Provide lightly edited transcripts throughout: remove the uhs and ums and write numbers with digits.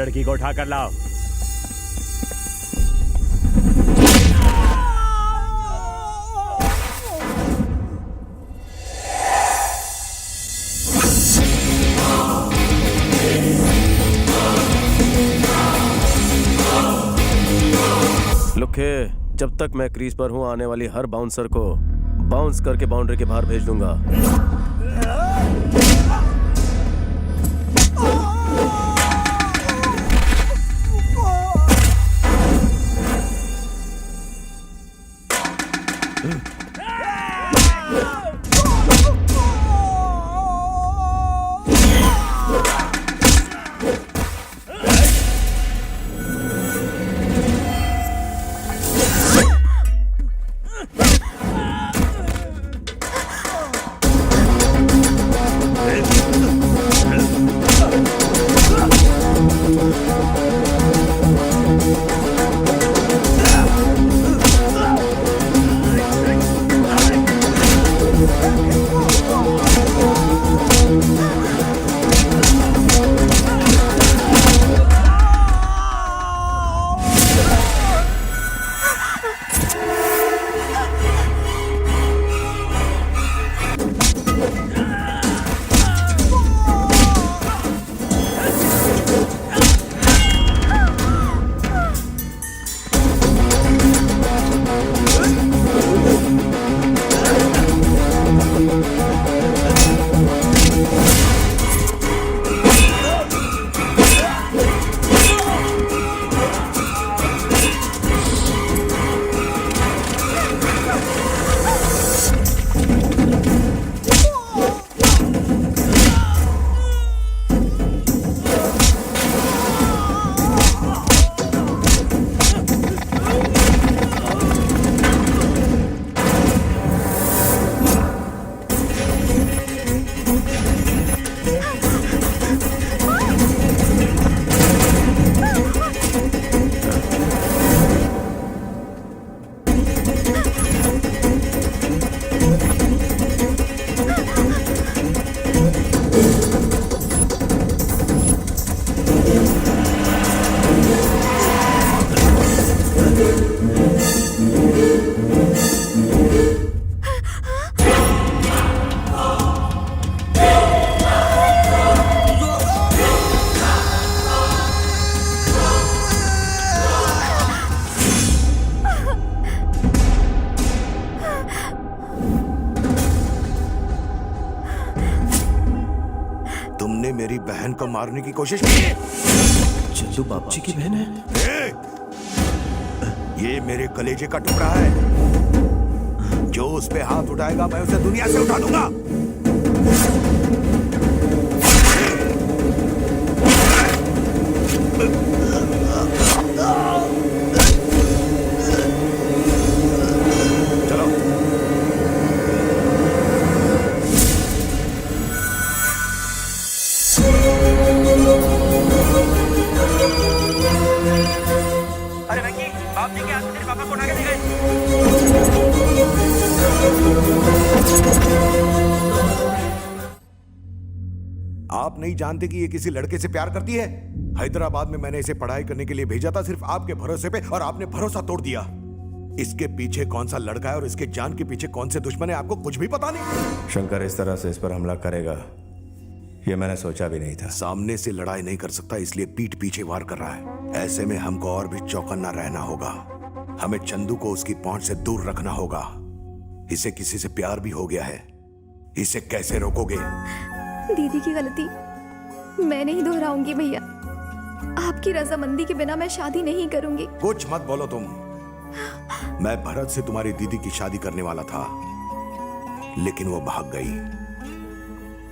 लड़की को उठा कर लाओ। लुखे, जब तक मैं क्रीज पर हूं आने वाली हर बाउंसर को बाउंस करके बाउंड्री के बाहर भेज दूंगा। मेरी बहन को मारने की कोशिश की। चंदू बाप जी की बहन है? ये मेरे कलेजे का टुकड़ा है। जो उस पे हाथ उठाएगा मैं उसे दुनिया से उठा दूंगा। आप नहीं जानते कि ये किसी लड़के से प्यार करती है? हैदराबाद में मैंने इसे पढ़ाई करने के लिए भेजा था सिर्फ आपके भरोसे पे, और आपने भरोसा तोड़ दिया। इसके पीछे कौन सा लड़का है और इसके जान के पीछे कौन से दुश्मन है, आपको कुछ भी पता नहीं। शंकर इस तरह से इस पर हमला करेगा ये मैंने सोचा भी नहीं था। सामने से लड़ाई नहीं कर सकता, इसलिए पीठ पीछे वार कर रहा है। ऐसे में हमको और भी चौकन्ना रहना होगा। हमें चंदू को उसकी पहुंच से दूर रखना होगा। इसे किसी से प्यार भी हो गया है, इसे कैसे रोकोगे? दीदी की गलती मैं नहीं दोहराऊंगी भैया। आपकी रजामंदी के बिना मैं शादी नहीं करूंगी। कुछ मत बोलो तुम। मैं भरत से तुम्हारी दीदी की शादी करने वाला था, लेकिन वो भाग गई।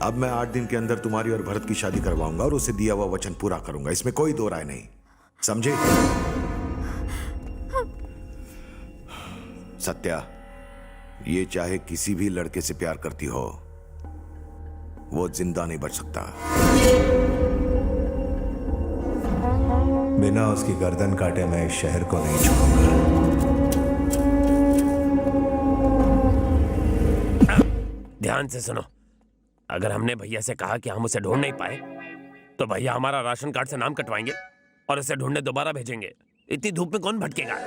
अब मैं 8 दिन के अंदर तुम्हारी और भरत की शादी करवाऊंगा और उसे दिया हुआ वचन पूरा करूंगा। इसमें कोई दो राय नहीं, समझे? सत्या, ये चाहे किसी भी लड़के से प्यार करती हो, वो जिंदा नहीं बच सकता। बिना उसकी गर्दन काटे मैं इस शहर को नहीं छोड़ूंगा। ध्यान से सुनो, अगर हमने भैया से कहा कि हम उसे ढूंढ नहीं पाए तो भैया हमारा राशन कार्ड से नाम कटवाएंगे और इसे ढूंढने दोबारा भेजेंगे। इतनी धूप में कौन भटकेगा?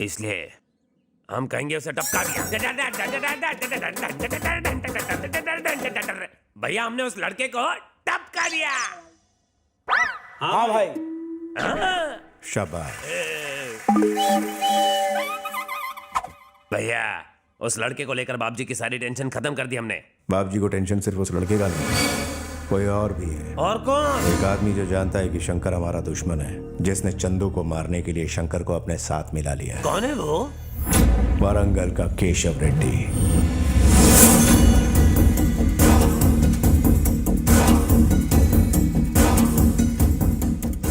इसलिए हम कहेंगे उसे टपका दिया। भैया हमने उस लड़के को टपका दिया। हाँ भाई। शाबाश। भैया उस लड़के को लेकर बाबूजी की सारी टेंशन खत्म कर दी हमने। बाप जी को टेंशन सिर्फ उस लड़के का नहीं, कोई और भी है। और कौन? एक आदमी जो जानता है कि शंकर हमारा दुश्मन है, जिसने चंदू को मारने के लिए शंकर को अपने साथ मिला लिया। कौन है वो? वारंगल का केशव रेड्डी।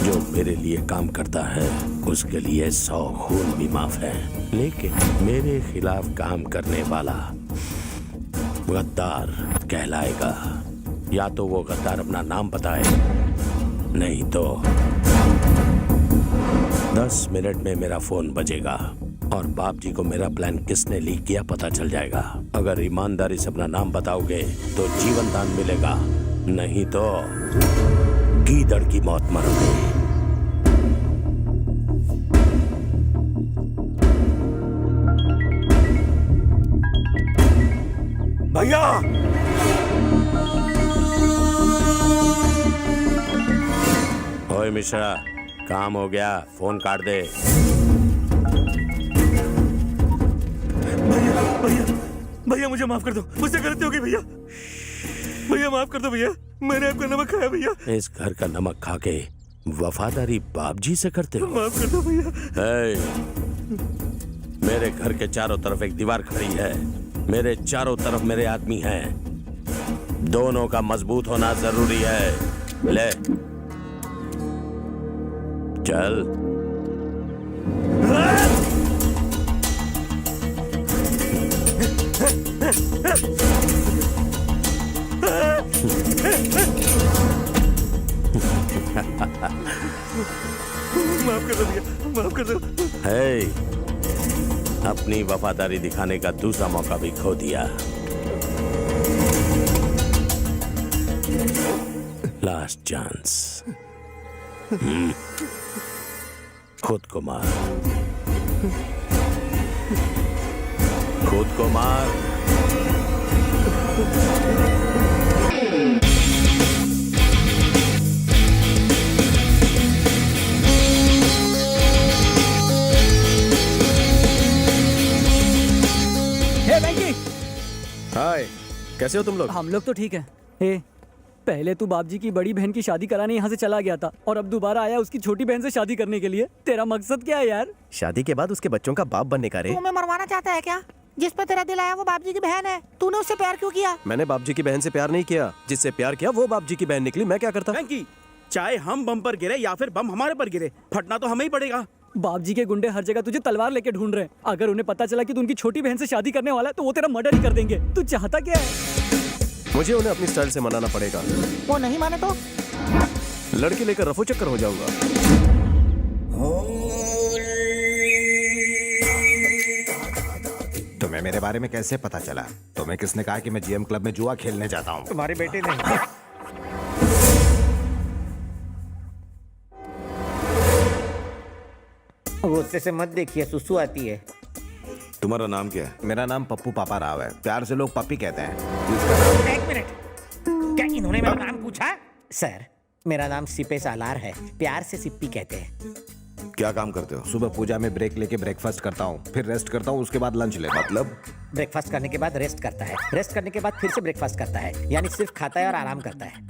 जो मेरे लिए काम करता है उसके लिए 100 खून भी माफ है, लेकिन मेरे खिलाफ काम करने वाला गद्दार कहलाएगा। या तो वो गद्दार अपना नाम बताए, नहीं तो 10 मिनट में मेरा फोन बजेगा और बाप जी को मेरा प्लान किसने लीक किया पता चल जाएगा। अगर ईमानदारी से अपना नाम बताओगे तो जीवन दान मिलेगा, नहीं तो गीदड़ की मौत मरोगे। भैया ओए मिश्रा, काम हो गया, फोन काट दे। भैया मुझे माफ कर दो, मुझसे गलती हो गई भैया। भैया माफ कर दो भैया, मैंने आपका नमक खाया भैया। इस घर का नमक खा के वफादारी बाप जी से करते हो? माफ कर दो भैया। मेरे घर के चारों तरफ एक दीवार खड़ी है, मेरे चारों तरफ मेरे आदमी हैं, दोनों का मजबूत होना जरूरी है। ले चल। माफ कर दो भैया, माफ कर दो। अपनी वफादारी दिखाने का दूसरा मौका भी खो दिया। Last chance. खुद को मार, खुद को मार। हाय, कैसे हो तुम लोग? हम लोग तो ठीक है। हे, पहले तू बाप जी की बड़ी बहन की शादी कराने यहाँ से चला गया था और अब दोबारा आया उसकी छोटी बहन से शादी करने के लिए। तेरा मकसद क्या है यार? शादी के बाद उसके बच्चों का बाप बनने का रे। तू हमें मरवाना चाहता है क्या? जिस पे तेरा दिल आया वो बाप जी की बहन है, तूने उससे प्यार क्यों किया? मैंने बाप जी की बहन से प्यार नहीं किया, जिससे प्यार किया वो बाप जी की बहन निकली। मैं क्या करता? चाहे हम बम पर गिरे या फिर बम हमारे पर गिरे, फटना तो हमें ही पड़ेगा। बाप जी के गुंडे हर जगह तुझे तलवार लेके ढूंढ रहे हैं। अगर उन्हें पता चला कि तू उनकी छोटी बहन से शादी करने वाला है तो वो तेरा मर्डर ही कर देंगे। तू चाहता क्या है? मुझे उन्हें अपनी स्टाइल से मनाना पड़ेगा। वो नहीं माने तो? लड़के लेकर रफू चक्कर हो जाऊंगा। तुम्हें मेरे बारे में कैसे पता चला? तुम्हें किसने कहा कि मैं जीएम क्लब में जुआ खेलने जाता हूँ? तुम्हारी बेटी ने। गुस्से से मत देखिए, सुसु आती है। तुम्हारा नाम क्या है? मेरा नाम पप्पू पापा राव है, प्यार से लोग पप्पी कहते हैं। एक मिनट, क्या इन्होंने मेरा नाम पूछा? सर, मेरा नाम सिपे सालार है, प्यार से सिप्पी कहते हैं। क्या काम करते हो? सुबह पूजा में ब्रेक लेके ब्रेकफास्ट करता हूँ, फिर रेस्ट करता हूँ, उसके बाद लंच लेता हूँ। मतलब? ब्रेकफास्ट करने के बाद रेस्ट करता है, रेस्ट करने के बाद फिर से ब्रेकफास्ट करता है, यानी सिर्फ खाता है और आराम करता है।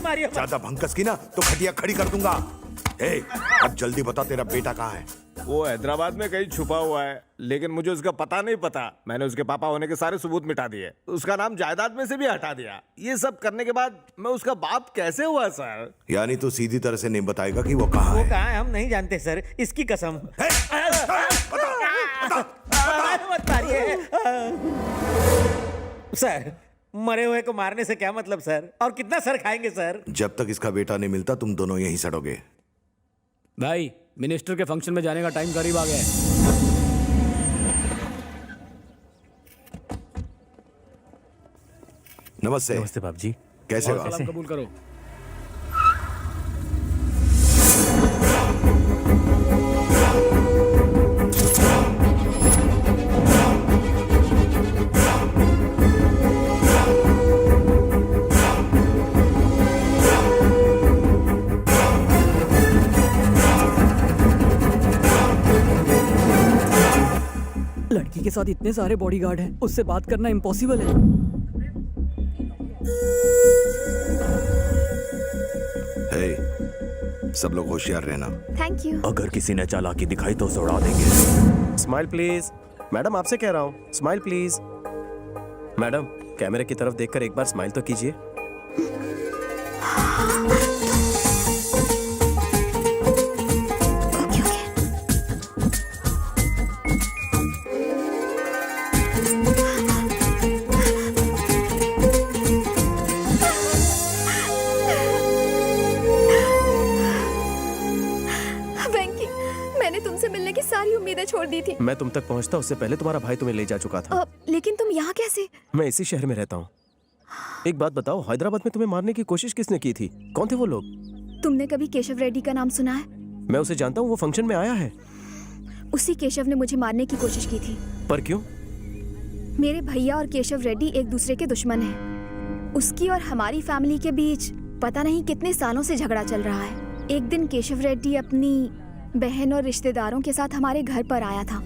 मारिए। ज्यादा भंकस की ना तो खटिया खड़ी कर दूंगा। अब जल्दी बता, तेरा बेटा कहाँ है? वो हैदराबाद में कहीं छुपा हुआ है, लेकिन मुझे उसका पता नहीं पता। मैंने उसके पापा होने के सारे सबूत मिटा दिए, उसका नाम जायदाद में से भी हटा दिया। ये सब करने के बाद मैं उसका बाप कैसे हुआ सर? यानी तू सीधी तरह से नहीं बताएगा कि वो कहाँ है? कहाँ है हम नहीं जानते सर, इसकी कसम। मत मारिए सर, मरे हुए को मारने से क्या मतलब सर? और कितना सर खाएंगे सर? जब तक इसका बेटा नहीं मिलता तुम दोनों यहीं सड़ोगे। भाई, मिनिस्टर के फंक्शन में जाने का टाइम करीब आ गया है। नमस्ते। नमस्ते बाप जी। कैसे और हो? सलाम कबूल करो। लड़की के साथ इतने सारे बॉडीगार्ड हैं, उससे बात करना इम्पॉसिबल है। हे, सब लोग होशियार रहना। Thank you. अगर किसी ने चालाकी दिखाई तो उसे उड़ा देंगे। Smile please. मैडम आपसे कह रहा हूँ, स्माइल प्लीज। मैडम कैमरे की तरफ देखकर एक बार स्माइल तो कीजिए। Okay okay. वेंकी, मैंने तुमसे मिलने की सारी उम्मीदें छोड़ दी थी। मैं तुम तक पहुंचता उससे पहले तुम्हारा भाई तुम्हें ले जा चुका था। लेकिन तुम यहाँ कैसे? मैं इसी शहर में रहता हूँ। एक बात बताओ, हैदराबाद में तुम्हें मारने की कोशिश किसने की थी? कौन थे वो लोग? तुमने कभी केशव रेड्डी का नाम सुना है? मैं उसे जानता हूँ, वो फंक्शन में आया है। उसी केशव ने मुझे मारने की कोशिश की थी। पर क्यों? मेरे भैया और केशव रेड्डी एक दूसरे के दुश्मन हैं। उसकी और हमारी फैमिली के बीच पता नहीं कितने सालों से झगड़ा चल रहा है। एक दिन केशव रेड्डी अपनी बहन और रिश्तेदारों के साथ हमारे घर पर आया था।